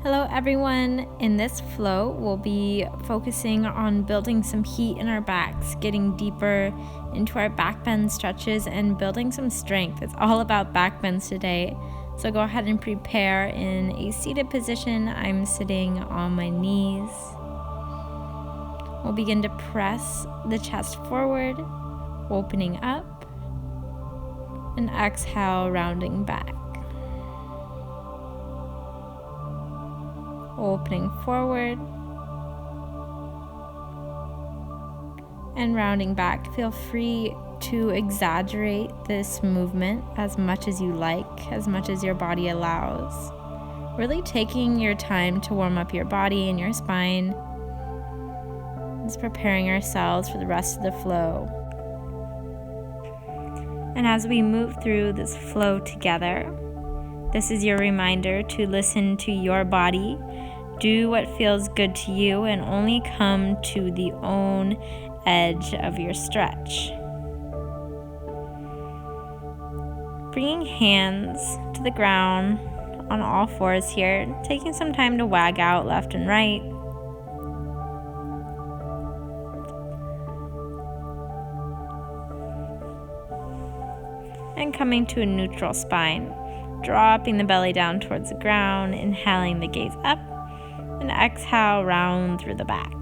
Hello everyone. In this flow, we'll be focusing on building some heat in our backs, getting deeper into our back bend stretches and building some strength. It's all about back bends today. So go ahead and prepare in a seated position. I'm sitting on my knees. We'll begin to press the chest forward, opening up, and exhale, rounding back. Opening forward and rounding back. Feel free to exaggerate this movement as much as you like, as much as your body allows. Really taking your time to warm up your body and your spine. Just preparing ourselves for the rest of the flow. And as we move through this flow together, this is your reminder to listen to your body. Do what feels good to you and only come to the own edge of your stretch. Bringing hands to the ground on all fours here, taking some time to wag out left and right. And coming to a neutral spine, dropping the belly down towards the ground, inhaling the gaze up. And exhale, round through the back.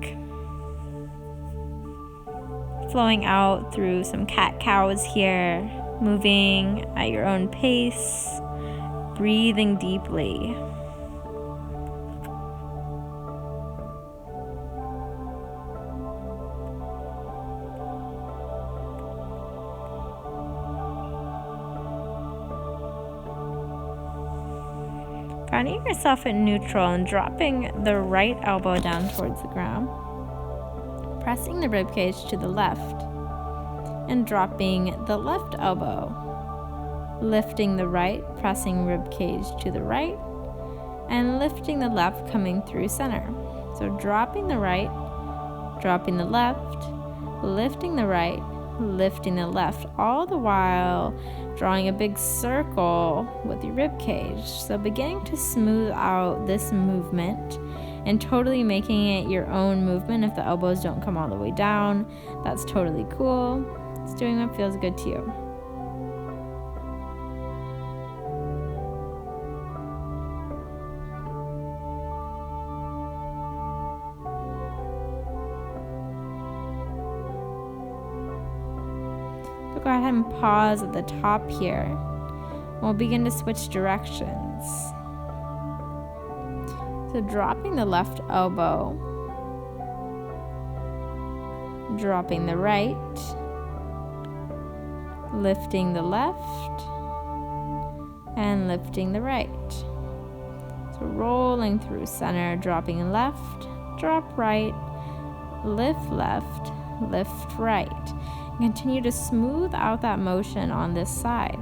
Flowing out through some cat-cows here, moving at your own pace, breathing deeply. Finding yourself at neutral and dropping the right elbow down towards the ground. Pressing the ribcage to the left and dropping the left elbow. Lifting the right, pressing ribcage to the right and lifting the left coming through center. So dropping the right, dropping the left, lifting the right, lifting the left, all the while drawing a big circle with your rib cage. So beginning to smooth out this movement and totally making it your own movement. If the elbows don't come all the way down, that's totally cool. It's doing what feels good to you. Go ahead and pause at the top here. We'll begin to switch directions. So dropping the left elbow, dropping the right, lifting the left, and lifting the right. So rolling through center, dropping left, drop right, lift left, lift right. Continue to smooth out that motion on this side.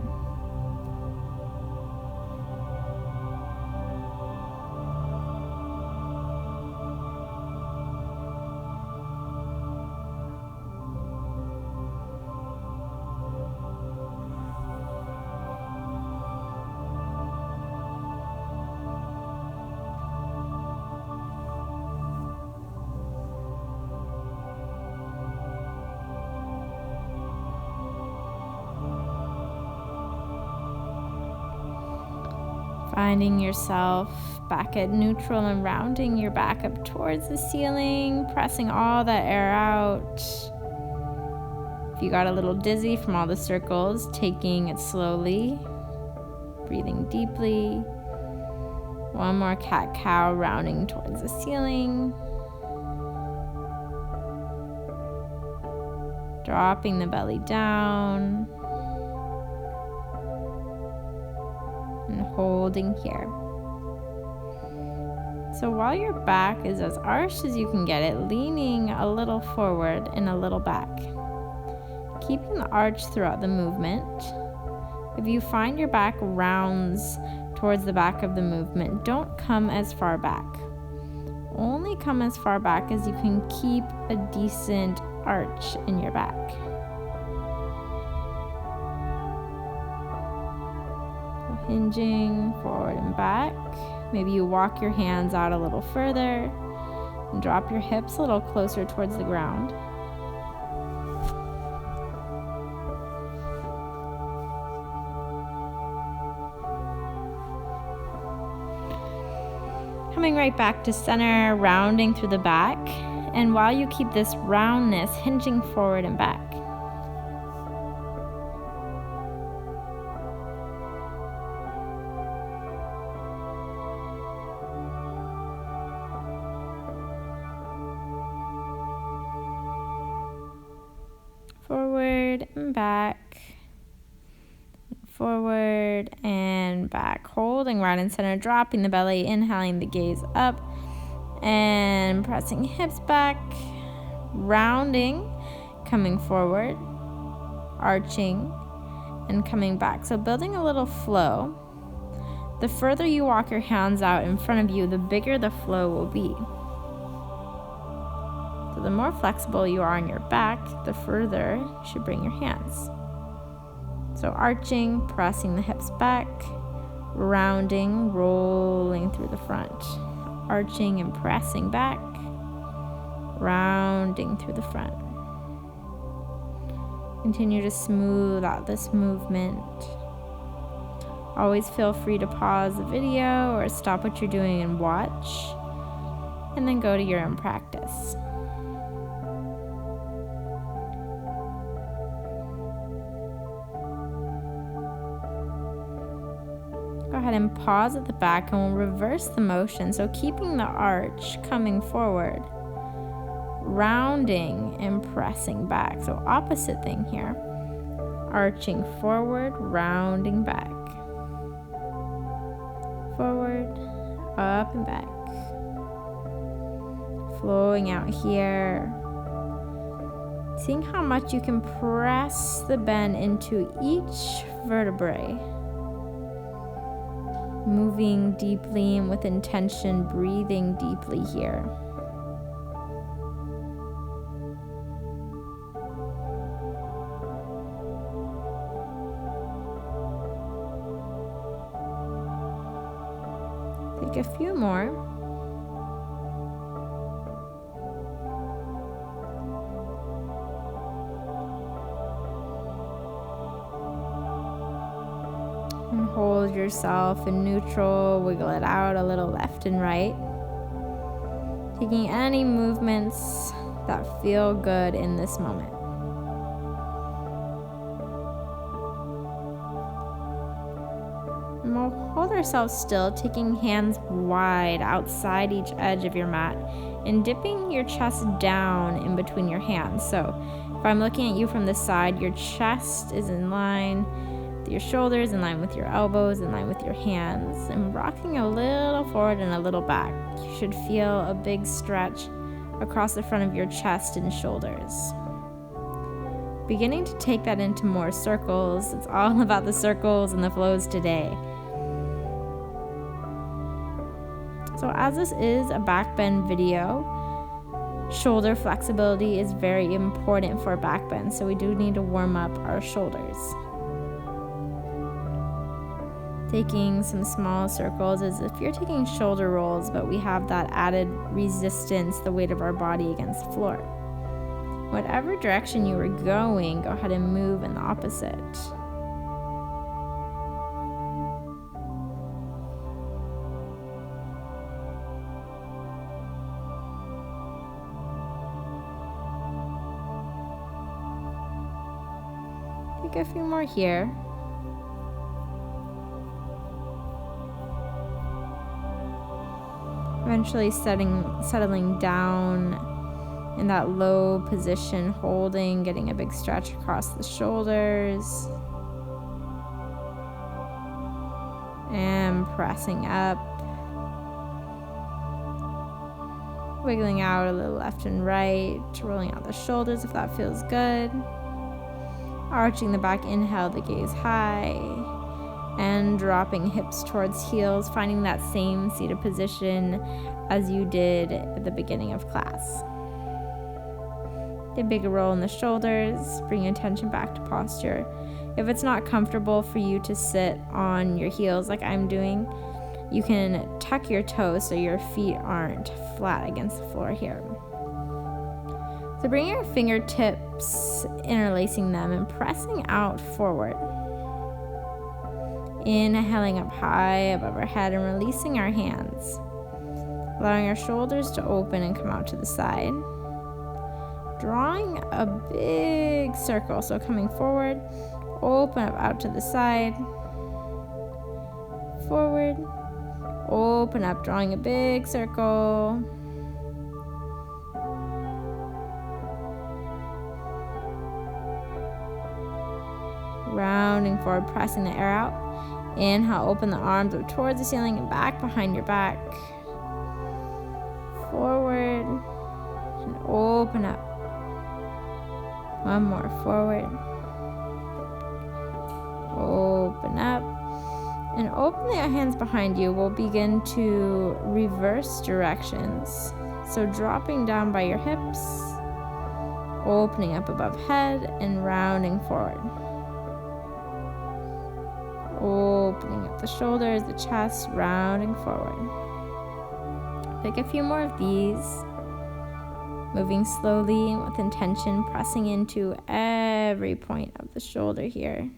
Finding yourself back at neutral and rounding your back up towards the ceiling, pressing all that air out. If you got a little dizzy from all the circles, taking it slowly, breathing deeply. One more cat-cow, rounding towards the ceiling. Dropping the belly down. And holding here. So while your back is as arched as you can get it, leaning a little forward and a little back. Keeping the arch throughout the movement. If you find your back rounds towards the back of the movement, don't come as far back. Only come as far back as you can keep a decent arch in your back. Hinging forward and back. Maybe you walk your hands out a little further and drop your hips a little closer towards the ground. Coming right back to center, rounding through the back. And while you keep this roundness, hinging forward and back. Forward and back. Forward and back. Holding right in center, dropping the belly, inhaling the gaze up, and pressing hips back, rounding, coming forward, arching, and coming back. So building a little flow. The further you walk your hands out in front of you, the bigger the flow will be. So the more flexible you are on your back, the further you should bring your hands. So arching, pressing the hips back, rounding, rolling through the front. Arching and pressing back, rounding through the front. Continue to smooth out this movement. Always feel free to pause the video or stop what you're doing and watch, and then go to your own practice. Go ahead and pause at the back and we'll reverse the motion. So keeping the arch, coming forward, rounding and pressing back. So opposite thing here. Arching forward, rounding back. Forward, up and back. Flowing out here. Seeing how much you can press the bend into each vertebrae. Moving deeply and with intention, breathing deeply here. Take a few more. And hold yourself in neutral, wiggle it out a little left and right. Taking any movements that feel good in this moment. And we'll hold ourselves still, taking hands wide outside each edge of your mat and dipping your chest down in between your hands. So if I'm looking at you from the side, your chest is in line, your shoulders in line with your elbows, in line with your hands, and rocking a little forward and a little back. You should feel a big stretch across the front of your chest and shoulders. Beginning to take that into more circles. It's all about the circles and the flows today. So as this is a back bend video, shoulder flexibility is very important for back bend, so we do need to warm up our shoulders. Taking some small circles as if you're taking shoulder rolls, but we have that added resistance, the weight of our body against the floor. Whatever direction you were going, go ahead and move in the opposite. Take a few more here. Eventually settling down in that low position, holding, getting a big stretch across the shoulders. And pressing up. Wiggling out a little left and right, rolling out the shoulders if that feels good. Arching the back, inhale the gaze high. And dropping hips towards heels, finding that same seated position as you did at the beginning of class. A bigger roll in the shoulders, bring attention back to posture. If it's not comfortable for you to sit on your heels like I'm doing, You can tuck your toes so your feet aren't flat against the floor here. So bring your fingertips, interlacing them and pressing out forward. Inhaling up high above our head and releasing our hands. Allowing our shoulders to open and come out to the side. Drawing a big circle, so coming forward, open up out to the side. Forward, open up, drawing a big circle. Rounding forward, pressing the air out. Inhale, open the arms up towards the ceiling and back behind your back. Forward and open up. One more, forward. Open up. And opening your hands behind you, we'll begin to reverse directions. So dropping down by your hips, opening up above head and rounding forward. Opening up the shoulders, the chest, rounding forward. Pick a few more of these. Moving slowly and with intention, pressing into every point of the shoulder here.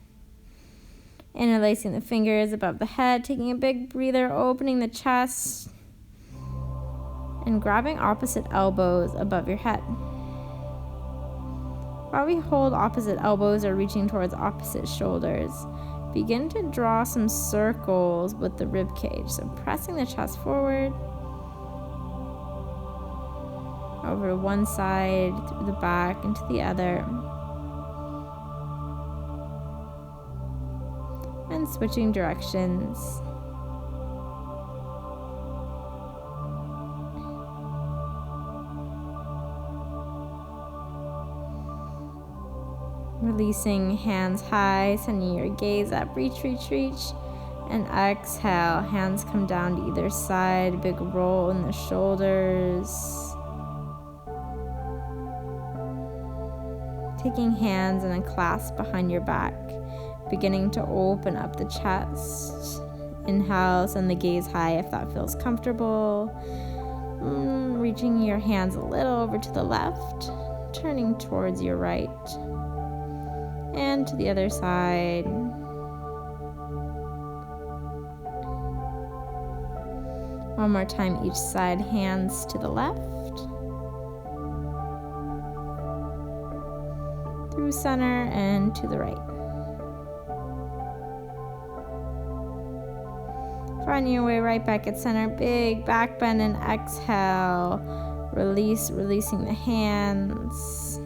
Interlacing the fingers above the head, taking a big breather, opening the chest, and grabbing opposite elbows above your head. While we hold opposite elbows or reaching towards opposite shoulders, begin to draw some circles with the rib cage. So pressing the chest forward, over to one side, through the back, into the other. And switching directions. Releasing hands high, sending your gaze up, reach, reach, reach. And exhale, hands come down to either side, big roll in the shoulders. Taking hands in a clasp behind your back, beginning to open up the chest. Inhale, send the gaze high if that feels comfortable. Reaching your hands a little over to the left, turning towards your right. And to the other side. One more time each side, hands to the left. Through center and to the right. Find your way right back at center. Big back bend and exhale. Releasing the hands.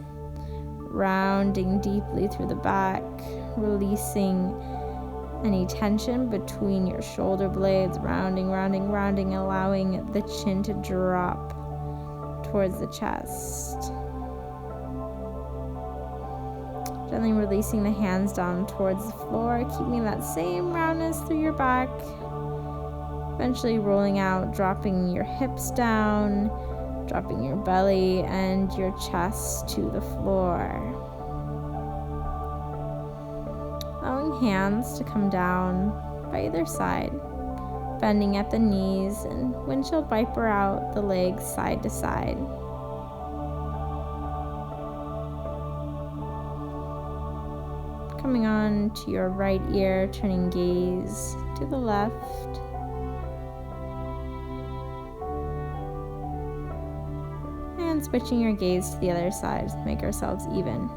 Rounding deeply through the back. Releasing any tension between your shoulder blades. Rounding, allowing the chin to drop towards the chest. Gently releasing the hands down towards the floor, keeping that same roundness through your back. Eventually rolling out, dropping your hips down, dropping your belly and your chest to the floor. Allowing hands to come down by either side, bending at the knees and windshield wiper out the legs side to side. Coming on to your right ear, turning gaze to the left. And switching your gaze to the other side to make ourselves even.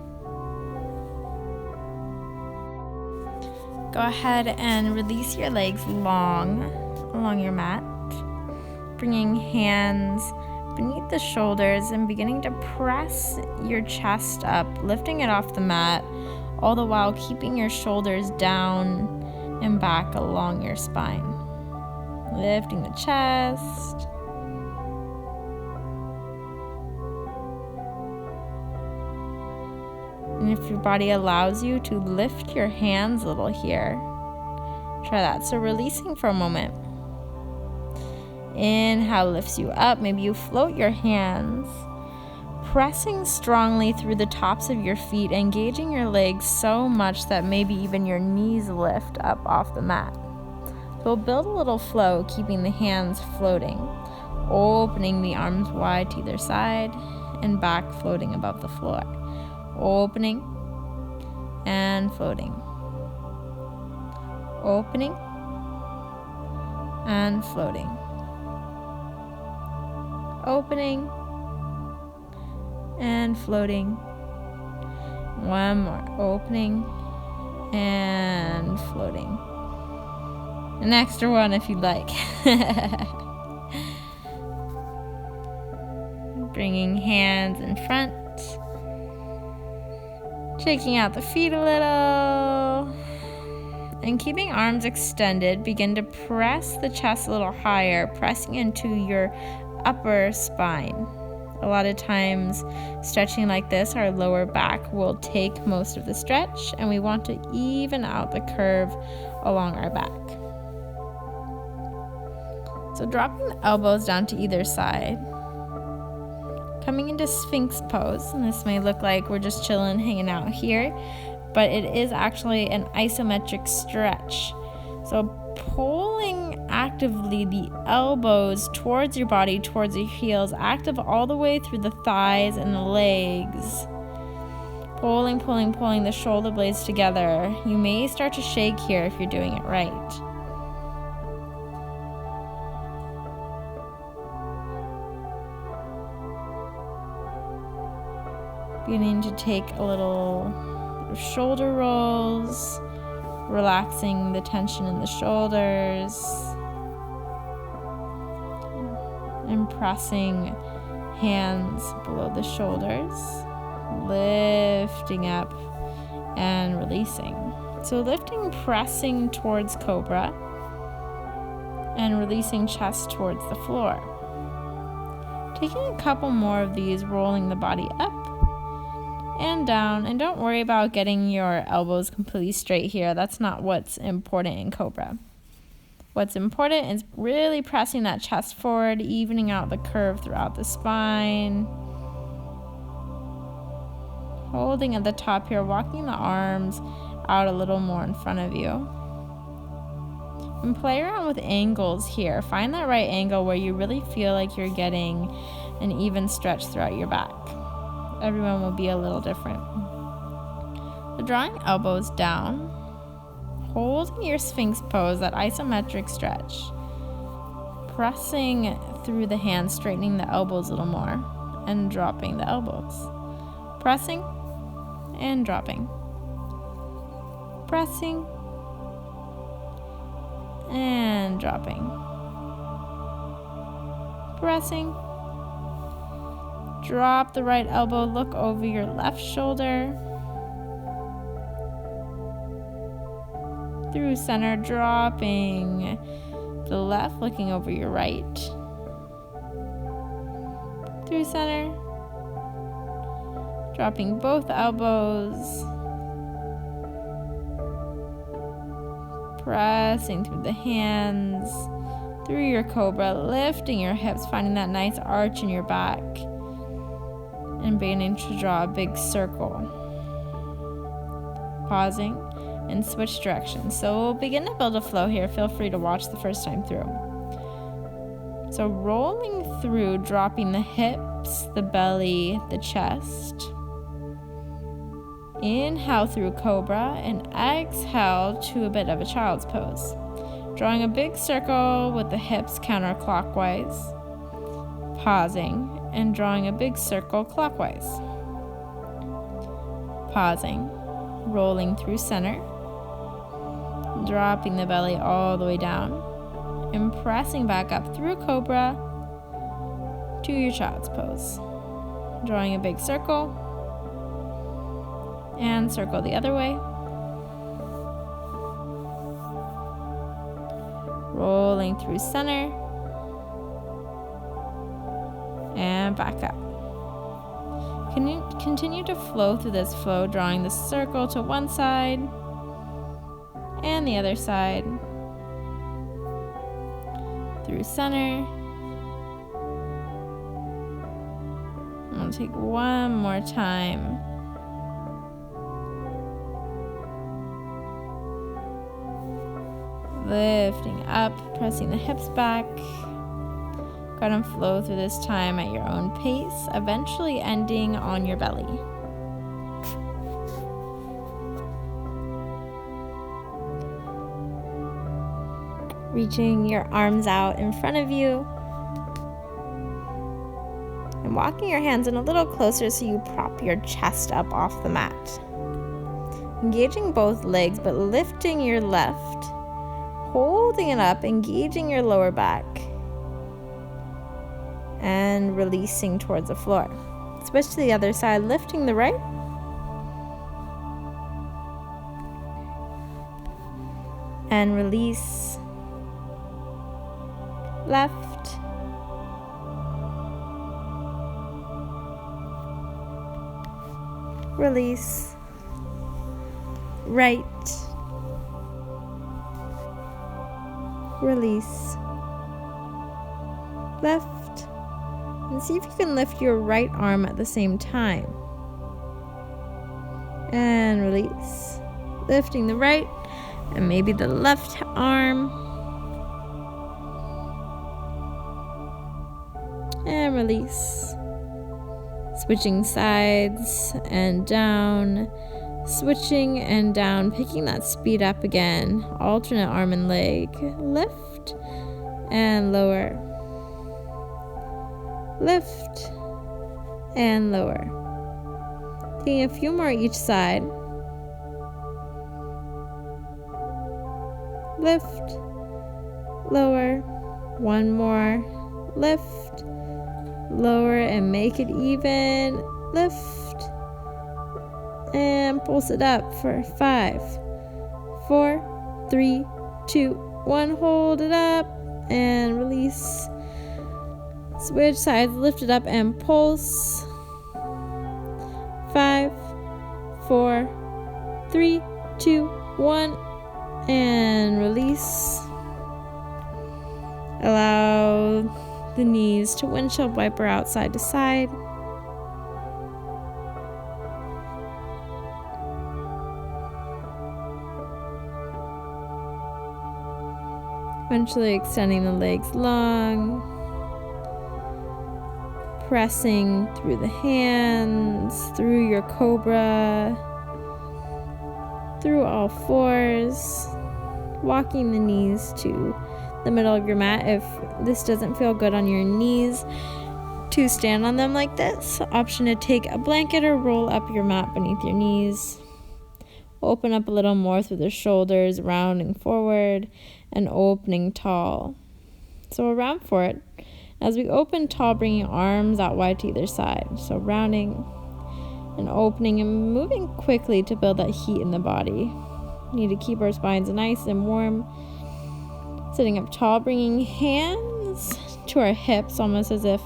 Go ahead and release your legs long along your mat. Bringing hands beneath the shoulders and beginning to press your chest up, lifting it off the mat, all the while keeping your shoulders down and back along your spine. Lifting the chest. And if your body allows you to lift your hands a little here, try that. So releasing for a moment. Inhale lifts you up. Maybe you float your hands, pressing strongly through the tops of your feet, engaging your legs so much that maybe even your knees lift up off the mat. we'll build a little flow, keeping the hands floating, opening the arms wide to either side and back, floating above the floor. Opening and floating. Opening and floating. Opening and floating. One more. Opening and floating. An extra one if you'd like. Bringing hands in front. Shaking out the feet a little. And keeping arms extended, begin to press the chest a little higher, pressing into your upper spine. A lot of times, stretching like this, our lower back will take most of the stretch, and we want to even out the curve along our back. So dropping the elbows down to either side. Coming into Sphinx pose, and this may look like we're just chilling, hanging out here, but it is actually an isometric stretch. So pulling actively the elbows towards your body, towards your heels, active all the way through the thighs and the legs. Pulling the shoulder blades together. You may start to shake here if you're doing it right. Beginning to take a little shoulder rolls, relaxing the tension in the shoulders, and pressing hands below the shoulders, lifting up and releasing. So lifting, pressing towards Cobra, and releasing chest towards the floor. Taking a couple more of these, rolling the body up and down, and don't worry about getting your elbows completely straight here. That's not what's important in Cobra. What's important is really pressing that chest forward, evening out the curve throughout the spine. Holding at the top here, walking the arms out a little more in front of you. And play around with angles here. Find that right angle where you really feel like you're getting an even stretch throughout your back. Everyone will be a little different. So drawing elbows down, holding your Sphinx pose, that isometric stretch. Pressing through the hands, straightening the elbows a little more, and dropping the elbows. Pressing and dropping. Pressing and dropping. Pressing. Drop the right elbow, look over your left shoulder. Through center, dropping the left, looking over your right. Through center. Dropping both elbows. Pressing through the hands. Through your Cobra, lifting your hips, finding that nice arch in your back. And beginning to draw a big circle. Pausing and switch directions. So we'll begin to build a flow here. Feel free to watch the first time through. So rolling through, dropping the hips, the belly, the chest. Inhale through Cobra and exhale to a bit of a child's pose. Drawing a big circle with the hips counterclockwise. Pausing and drawing a big circle clockwise. Pausing, rolling through center, dropping the belly all the way down, and pressing back up through Cobra to your child's pose. Drawing a big circle, and circle the other way. Rolling through center, and back up. Continue to flow through this flow, drawing the circle to one side and the other side. Through center. I'll take one more time. Lifting up, pressing the hips back. Go ahead and flow through this time at your own pace, eventually ending on your belly. Reaching your arms out in front of you and walking your hands in a little closer so you prop your chest up off the mat. Engaging both legs, but lifting your left, holding it up, engaging your lower back, and releasing towards the floor. Switch to the other side, lifting the right, and release. Left, release. Right, release. Left, and see if you can lift your right arm at the same time. And release. Lifting the right and maybe the left arm. And release. Switching sides and down. Switching and down, picking that speed up again. Alternate arm and leg. Lift and lower. Lift and lower. Taking a few more each side. Lift, lower. One more. Lift, lower, and make it even. Lift. And pulse it up for 5, 4, 3, 2, 1. Hold it up and release. Switch sides, lift it up and pulse. 5, 4, 3, 2, 1. And release. Allow the knees to windshield wiper out side to side. Eventually extending the legs long, pressing through the hands, through your cobra, through all fours, walking the knees to the middle of your mat. If this doesn't feel good on your knees, to stand on them like this. Option to take a blanket or roll up your mat beneath your knees. Open up a little more through the shoulders, rounding forward and opening tall. So around for it. As we open tall, bringing arms out wide to either side. So rounding and opening and moving quickly to build that heat in the body. We need to keep our spines nice and warm. Sitting up tall, bringing hands to our hips, almost as if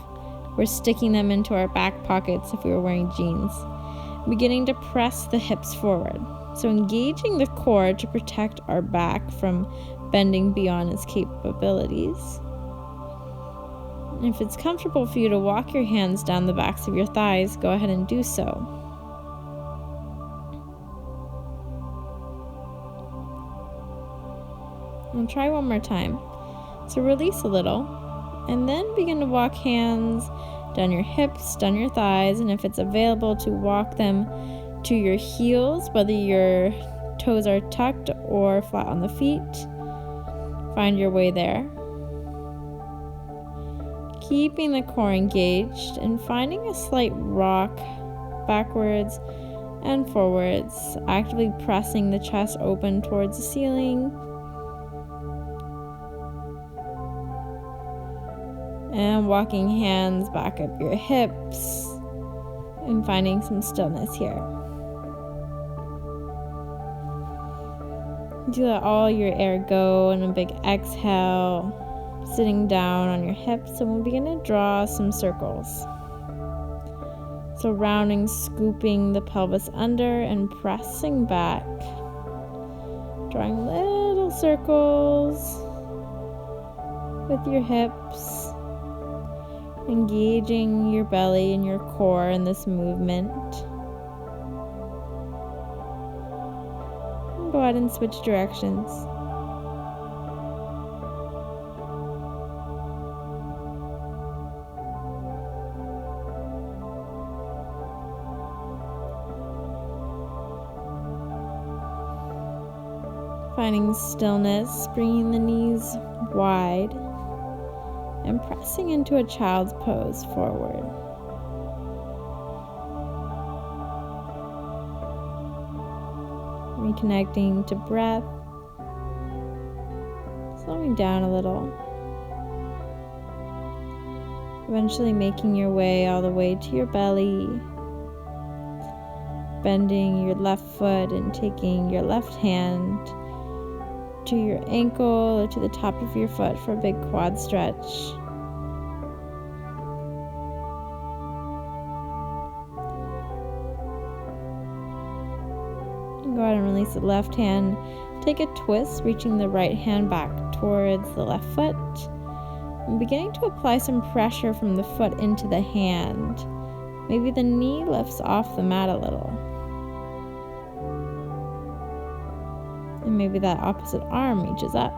we're sticking them into our back pockets if we were wearing jeans. Beginning to press the hips forward. So engaging the core to protect our back from bending beyond its capabilities. And if it's comfortable for you to walk your hands down the backs of your thighs, go ahead and do so. And try one more time. So release a little, and then begin to walk hands down your hips, down your thighs, and if it's available to walk them to your heels, whether your toes are tucked or flat on the feet. Find your way there. Keeping the core engaged and finding a slight rock backwards and forwards, actively pressing the chest open towards the ceiling. And walking hands back up your hips and finding some stillness here. Do let all your air go and a big exhale, sitting down on your hips, and we'll begin to draw some circles. So rounding, scooping the pelvis under and pressing back. Drawing little circles with your hips. Engaging your belly and your core in this movement. Go ahead and switch directions. finding stillness, bringing the knees wide, and pressing into a child's pose forward. Reconnecting to breath, slowing down a little. Eventually making your way all the way to your belly, bending your left foot and taking your left hand to your ankle or to the top of your foot for a big quad stretch. And go ahead and release the left hand. Take a twist, reaching the right hand back towards the left foot. And beginning to apply some pressure from the foot into the hand. Maybe the knee lifts off the mat a little. And maybe that opposite arm reaches up.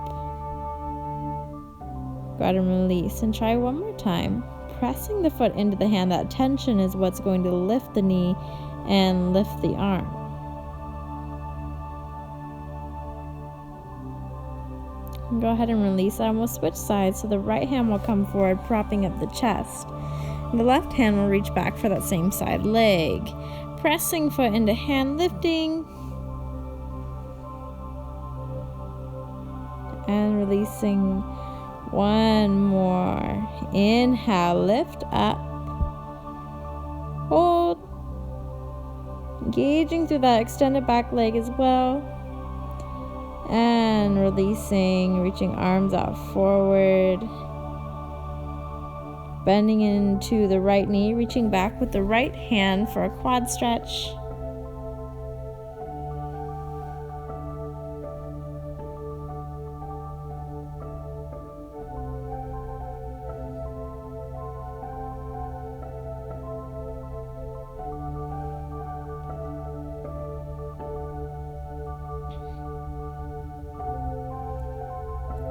Go ahead and release and try one more time. Pressing the foot into the hand. That tension is what's going to lift the knee and lift the arm. And go ahead and release that, and we'll switch sides. So the right hand will come forward, propping up the chest. And the left hand will reach back for that same side leg. Pressing foot into hand, lifting. And releasing. One more. Inhale, lift up. Hold. Engaging through that extended back leg as well. And releasing, reaching arms out forward. Bending into the right knee, reaching back with the right hand for a quad stretch.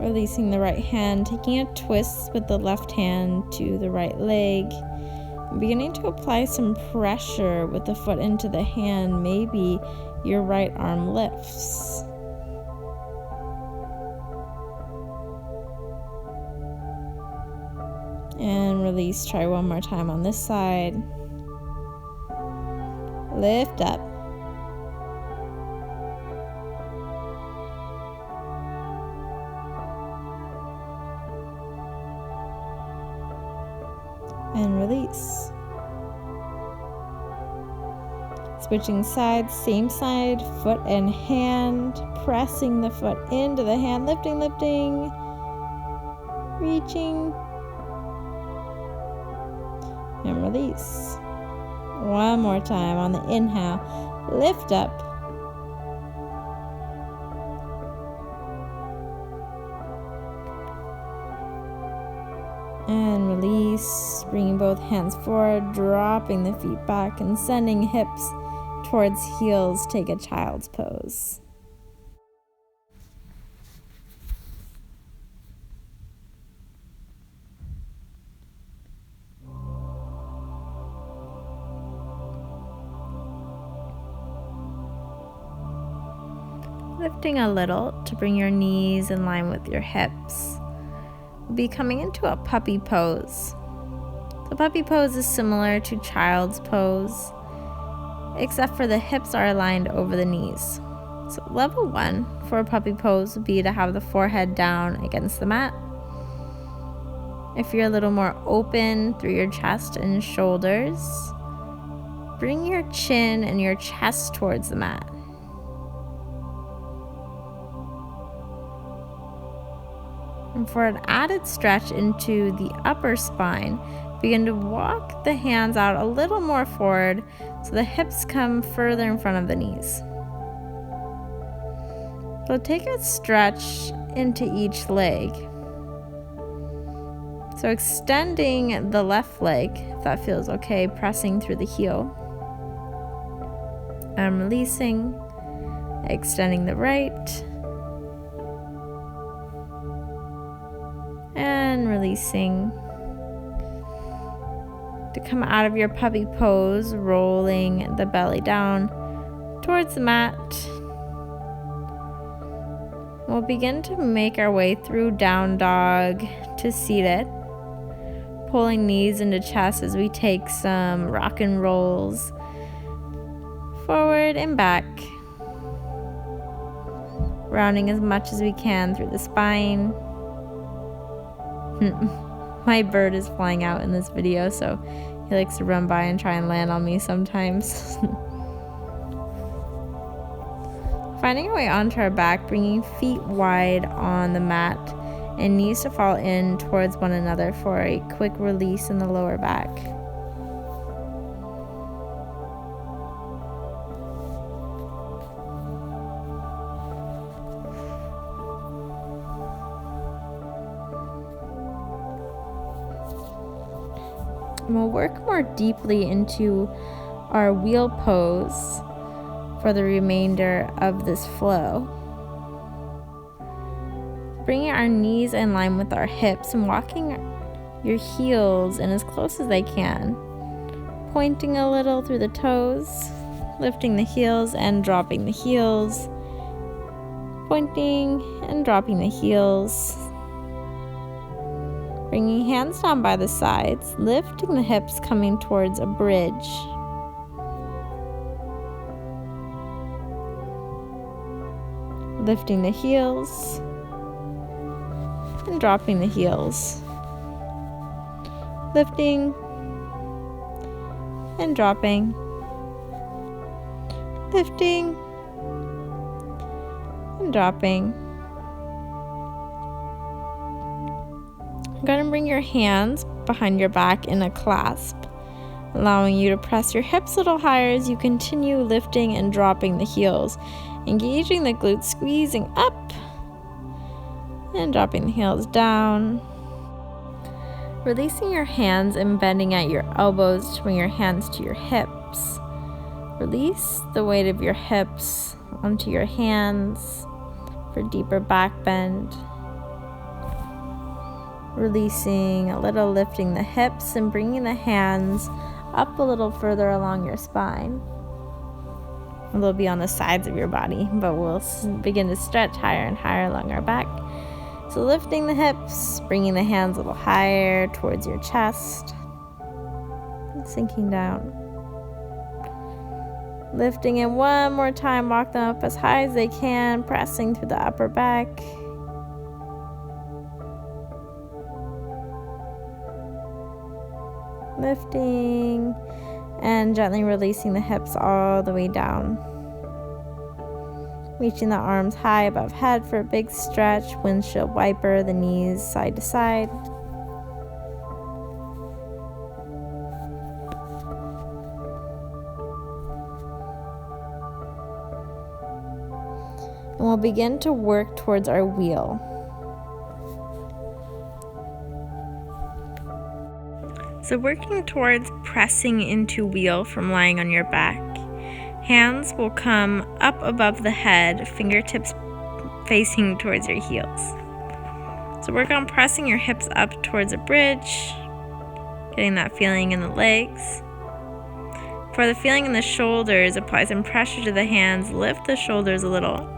Releasing the right hand, taking a twist with the left hand to the right leg. Beginning to apply some pressure with the foot into the hand. Maybe your right arm lifts. And release. Try one more time on this side. Lift up. And release. Switching sides, same side, foot and hand, pressing the foot into the hand, lifting, lifting, reaching, and release. One more time on the inhale, lift up, and release, bringing both hands forward, dropping the feet back and sending hips towards heels. Take a child's pose. Lifting a little to bring your knees in line with your hips. Be coming into a puppy pose. The puppy pose is similar to child's pose, except for the hips are aligned over the knees. So level 1 for a puppy pose would be to have the forehead down against the mat. If you're a little more open through your chest and shoulders, bring your chin and your chest towards the mat. And for an added stretch into the upper spine, begin to walk the hands out a little more forward so the hips come further in front of the knees. So take a stretch into each leg. So extending the left leg, if that feels okay, pressing through the heel. And releasing, extending the right. And releasing to come out of your puppy pose, rolling the belly down towards the mat. We'll begin to make our way through down dog to seated, pulling knees into chest as we take some rock and rolls forward and back, rounding as much as we can through the spine. My bird is flying out in this video, so he likes to run by and try and land on me sometimes. Finding our way onto our back, bringing feet wide on the mat and knees to fall in towards one another for a quick release in the lower back. And we'll work more deeply into our wheel pose for the remainder of this flow. Bringing our knees in line with our hips and walking your heels in as close as they can. Pointing a little through the toes, lifting the heels and dropping the heels. Pointing and dropping the heels. Bringing hands down by the sides, lifting the hips, coming towards a bridge. Lifting the heels and dropping the heels. Lifting and dropping. Lifting and dropping. Go ahead and bring your hands behind your back in a clasp, allowing you to press your hips a little higher as you continue lifting and dropping the heels. Engaging the glutes, squeezing up and dropping the heels down. Releasing your hands and bending at your elbows to bring your hands to your hips. Release the weight of your hips onto your hands for deeper back bend. Releasing a little, lifting the hips and bringing the hands up a little further along your spine. They'll be on the sides of your body, but we'll begin to stretch higher and higher along our back. So lifting the hips, bringing the hands a little higher towards your chest, and sinking down. Lifting it one more time, walk them up as high as they can, pressing through the upper back. Lifting and gently releasing the hips all the way down. Reaching the arms high above head for a big stretch, windshield wiper the knees side to side. And we'll begin to work towards our wheel. So working towards pressing into wheel from lying on your back. Hands will come up above the head, fingertips facing towards your heels. So work on pressing your hips up towards a bridge, getting that feeling in the legs. For the feeling in the shoulders, apply some pressure to the hands, lift the shoulders a little.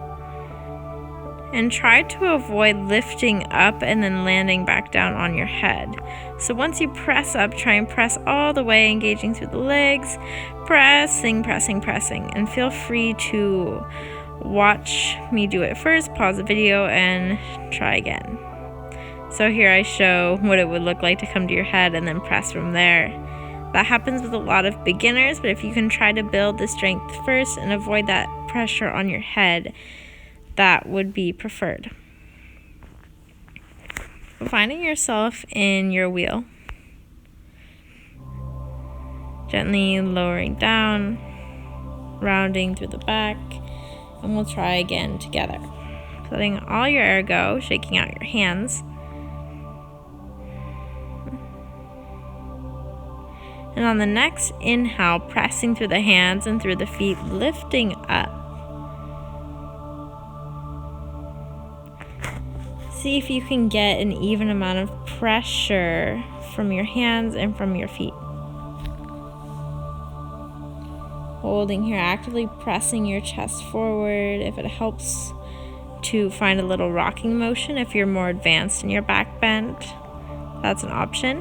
And try to avoid lifting up and then landing back down on your head. So once you press up, try and press all the way, engaging through the legs, pressing, and feel free to watch me do it first, pause the video, and try again. So here I show what it would look like to come to your head and then press from there. That happens with a lot of beginners, but if you can try to build the strength first and avoid that pressure on your head, that would be preferred. Finding yourself in your wheel. Gently lowering down, rounding through the back, and we'll try again together. Letting all your air go, shaking out your hands. And on the next inhale, pressing through the hands and through the feet, lifting up. See if you can get an even amount of pressure from your hands and from your feet. Holding here, actively pressing your chest forward. If it helps to find a little rocking motion if you're more advanced in your back bend. That's an option.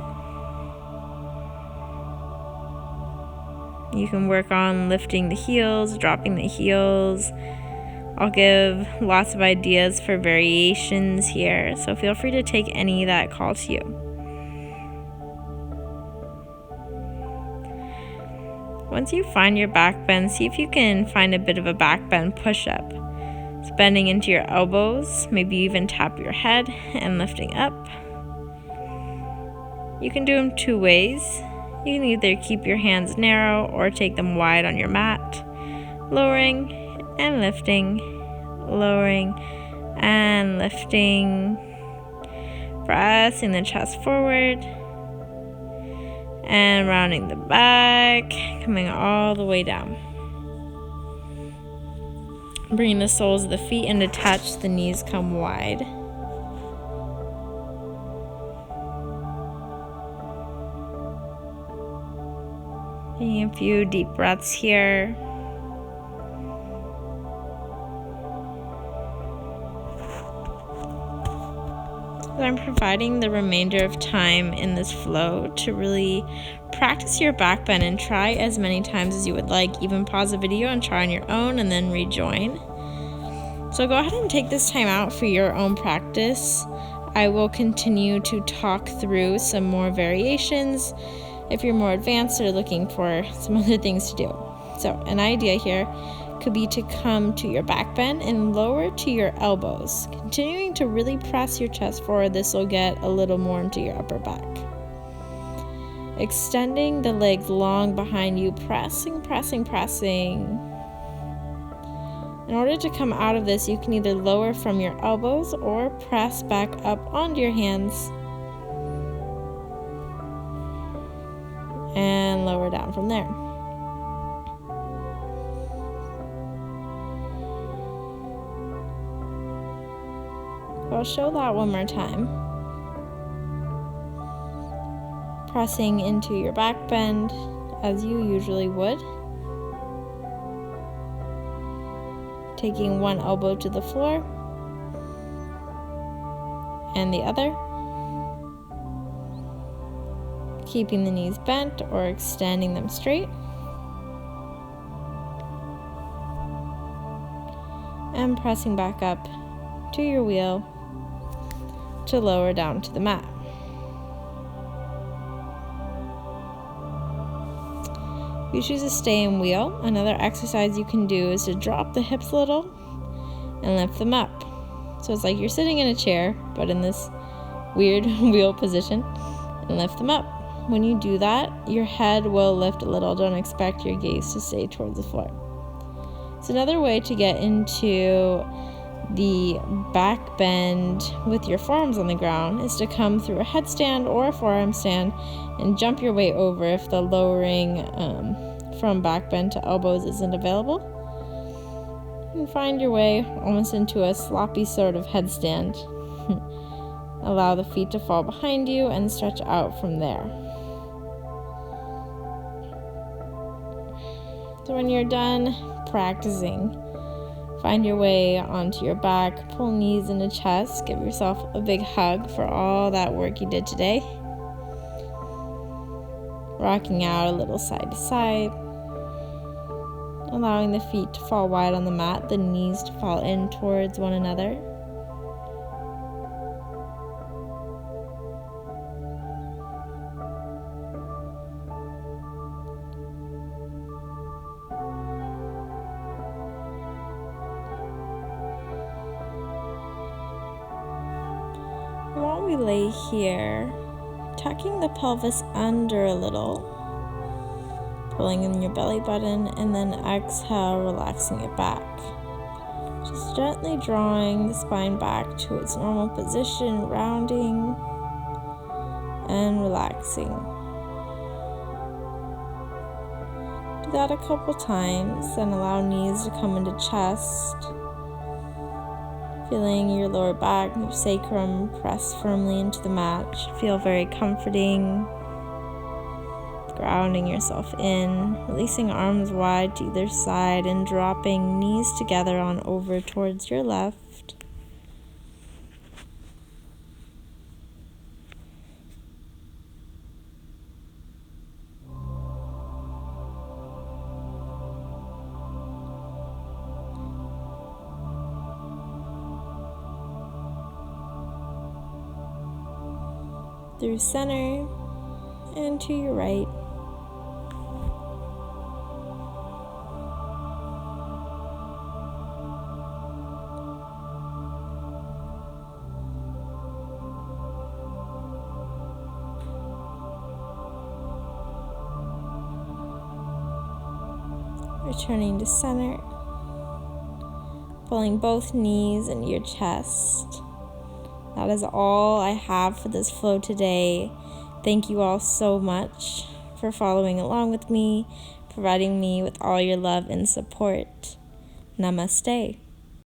You can work on lifting the heels, dropping the heels. I'll give lots of ideas for variations here, so feel free to take any that call to you. Once you find your back bend, see if you can find a bit of a back bend push-up. It's bending into your elbows, maybe even tap your head and lifting up. You can do them two ways. You can either keep your hands narrow or take them wide on your mat, lowering and lifting, lowering and lifting, pressing the chest forward and rounding the back, coming all the way down. Bringing the soles of the feet into touch, the knees come wide. Taking a few deep breaths here. I'm providing the remainder of time in this flow to really practice your back bend and try as many times as you would like. Even pause the video and try on your own and then rejoin. So go ahead and take this time out for your own practice. I will continue to talk through some more variations if you're more advanced or looking for some other things to do. So an idea here could be to come to your back bend and lower to your elbows, continuing to really press your chest forward. This will get a little more into your upper back. Extending the legs long behind you, pressing. In order to come out of this, you can either lower from your elbows or press back up onto your hands and lower down from there. I'll show that one more time. Pressing into your back bend as you usually would. Taking one elbow to the floor and the other. Keeping the knees bent or extending them straight. And pressing back up to your wheel to lower down to the mat. If you choose to stay in wheel, another exercise you can do is to drop the hips a little and lift them up. So it's like you're sitting in a chair, but in this weird wheel position, and lift them up. When you do that, your head will lift a little. Don't expect your gaze to stay towards the floor. So another way to get into the back bend with your forearms on the ground is to come through a headstand or a forearm stand and jump your way over if the lowering from back bend to elbows isn't available. And find your way almost into a sloppy sort of headstand. Allow the feet to fall behind you and stretch out from there. So when you're done practicing, find your way onto your back, pull knees into chest, give yourself a big hug for all that work you did today. Rocking out a little side to side. Allowing the feet to fall wide on the mat, the knees to fall in towards one another. While we lay here, tucking the pelvis under a little, pulling in your belly button, and then exhale, relaxing it back. Just gently drawing the spine back to its normal position, rounding and relaxing. Do that a couple times and allow knees to come into chest. Feeling your lower back, your sacrum press firmly into the mat. Should feel very comforting. Grounding yourself in, releasing arms wide to either side and dropping knees together on over towards your left. through center and to your right. Returning to center, pulling both knees into your chest. That is all I have for this flow today. Thank you all so much for following along with me, providing me with all your love and support. Namaste.